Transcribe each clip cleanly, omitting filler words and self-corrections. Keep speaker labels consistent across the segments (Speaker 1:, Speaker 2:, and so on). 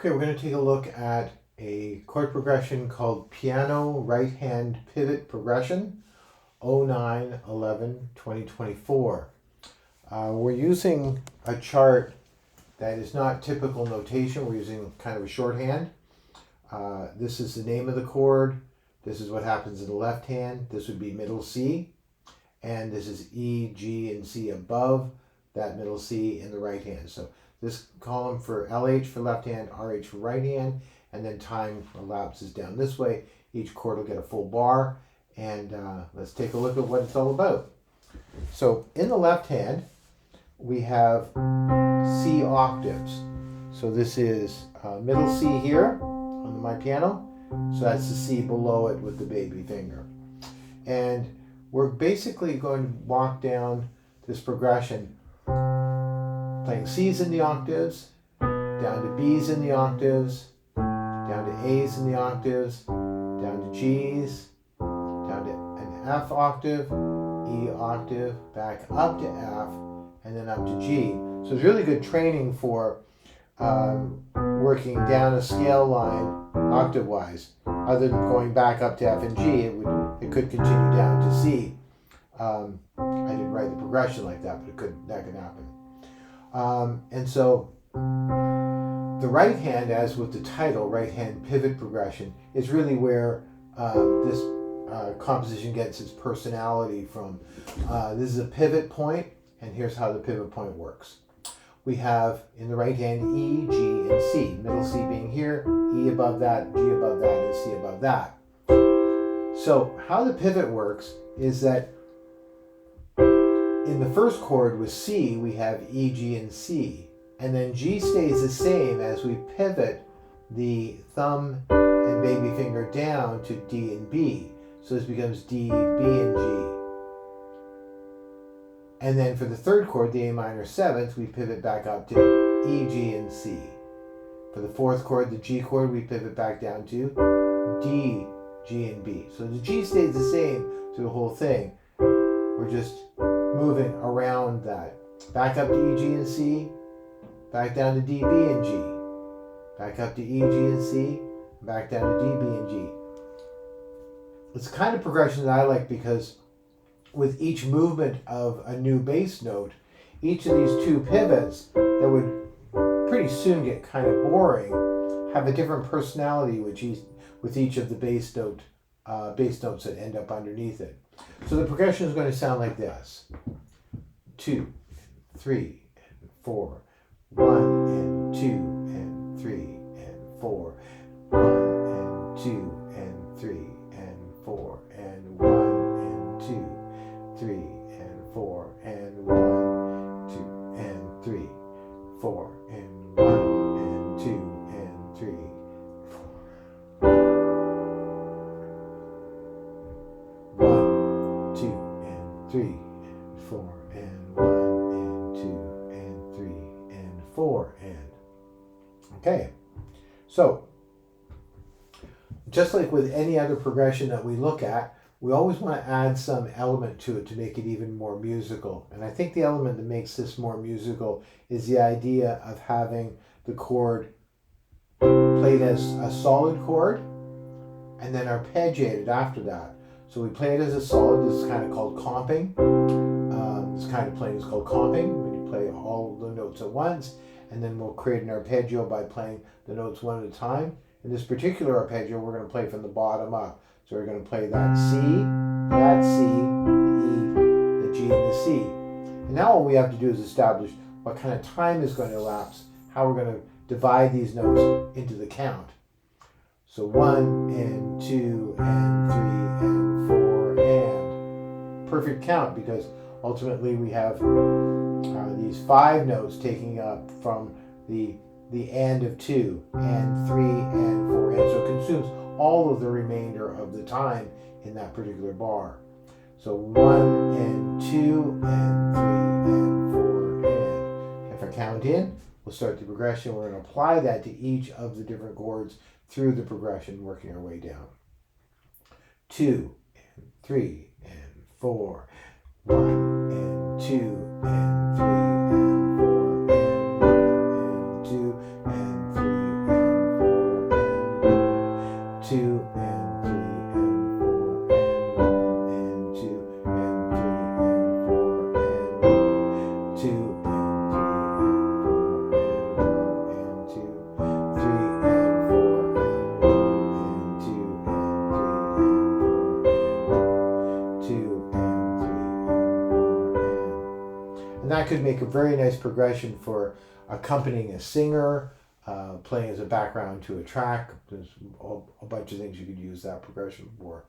Speaker 1: Okay, we're going to take a look at a chord progression called Piano Right Hand Pivot Progression 09-11-2024. We're using a chart that is not typical notation. We're using kind of a shorthand. This is the name of the chord. This is what happens in the left hand. This would be middle C. And this is E, G, and C above that middle C in the right hand. So this column for LH for left hand, RH for right hand, and then time elapses down this way. Each chord will get a full bar, and let's take a look at what it's all about. So in the left hand, we have C octaves. So this is middle C here on my piano. So that's the C below it with the baby finger. And we're basically going to walk down this progression playing C's in the octaves, down to B's in the octaves, down to A's in the octaves, down to G's, down to an F octave, E octave, back up to F, and then up to G. So it's really good training for working down a scale line octave-wise. Other than going back up to F and G, it could continue down to C. I didn't write the progression like that, but that could happen. And so the right hand, as with the title, right hand pivot progression, is really where this composition gets its personality from. This is a pivot point, and here's how the pivot point works. We have in the right hand E, G, and C. Middle C being here, E above that, G above that, and C above that. So how the pivot works is that in the first chord with C, we have E, G, and C. And then G stays the same as we pivot the thumb and baby finger down to D and B. So this becomes D, B, and G. And then for the third chord, the A minor seventh, we pivot back up to E, G, and C. For the fourth chord, the G chord, we pivot back down to D, G, and B. So the G stays the same through the whole thing. We're just moving around that. Back up to E, G, and C, back down to D, B, and G. Back up to E, G, and C, back down to D, B, and G. It's the kind of progression that I like because with each movement of a new bass note, each of these two pivots that would pretty soon get kind of boring have a different personality with each of the bass notes that end up underneath it. So the progression is going to sound like this: 2, 3, and 4, 1 and 2 and 3 and 4, 1 and 2 and 3 and 4 and 1 and 2, 3 and 4 and 1, 2 and 3, 4 and 1 and 2 and 3, 4, 1, 2 and 3 and 4 and 1 and 2 and 3 and 4 and. Okay, so just like with any other progression that we look at, we always want to add some element to it to make it even more musical. And I think the element that makes this more musical is the idea of having the chord played as a solid chord and then arpeggiated after that. So we play it as a solid. This is kind of called comping. This kind of playing is called comping, when you play all the notes at once, and then we'll create an arpeggio by playing the notes one at a time. In this particular arpeggio, we're going to play from the bottom up. So we're going to play that C, the E, the G, and the C. And now all we have to do is establish what kind of time is going to elapse, how we're going to divide these notes into the count. So 1 and 2 and 3 and 4 and. Perfect count, because ultimately we have these 5 notes taking up from the end of 2 and 3 and 4 and. So it consumes all of the remainder of the time in that particular bar. So 1 and 2 and 3 and 4 and. If I count in, we'll start the progression. We're going to apply that to each of the different chords through the progression, working our way down. 2 and 3 and 4. 1 and 2 and 3 and 4 and 1 and 2 and 3 and could make a very nice progression for accompanying a singer, playing as a background to a track. There's a bunch of things you could use that progression for.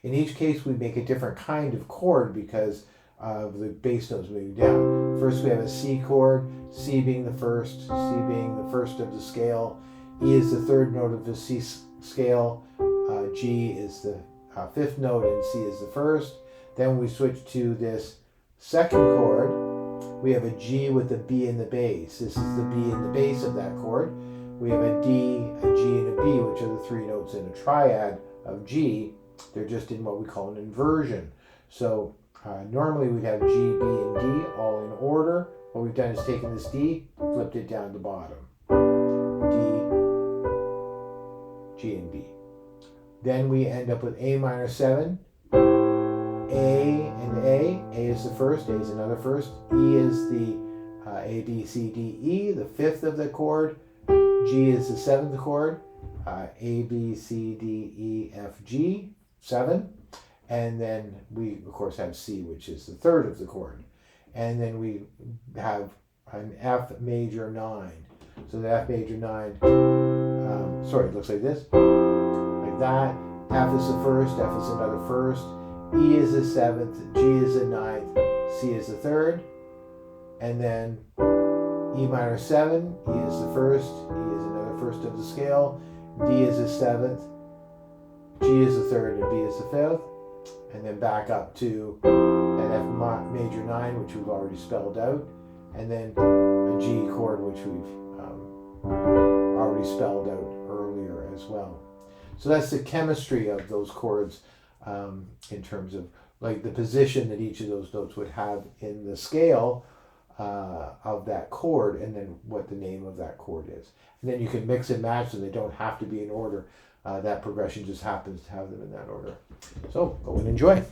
Speaker 1: In each case, we make a different kind of chord because of the bass notes moving down. First, we have a C chord, C being the first, C being the first of the scale, E is the third note of the C scale, G is the fifth note, and C is the first. Then we switch to this second chord. We have a G with a B in the bass. This is the B in the bass of that chord. We have a D, a G, and a B, which are the three notes in a triad of G. They're just in what we call an inversion. So normally we'd have G, B, and D all in order. What we've done is taken this D, flipped it down to the bottom. D, G, and B. Then we end up with A minor 7, A and A. A is the first, A is another first. E is the A, B, C, D, E, the fifth of the chord. G is the seventh chord. A, B, C, D, E, F, G, 7. And then we, of course, have C, which is the third of the chord. And then we have an F major 9. So the F major 9, it looks like this. Like that. F is the first, F is another first. E is the seventh, G is the ninth, C is the third. And then E minor 7, E is the first, E is another first of the scale. D is the seventh, G is the third, and B is the fifth. And then back up to an F major 9, which we've already spelled out. And then a G chord, which we've already spelled out earlier as well. So that's the chemistry of those chords in terms of like the position that each of those notes would have in the scale of that chord, and then what the name of that chord is. And then you can mix and match, so they don't have to be in order. That progression just happens to have them in that order. So go and enjoy.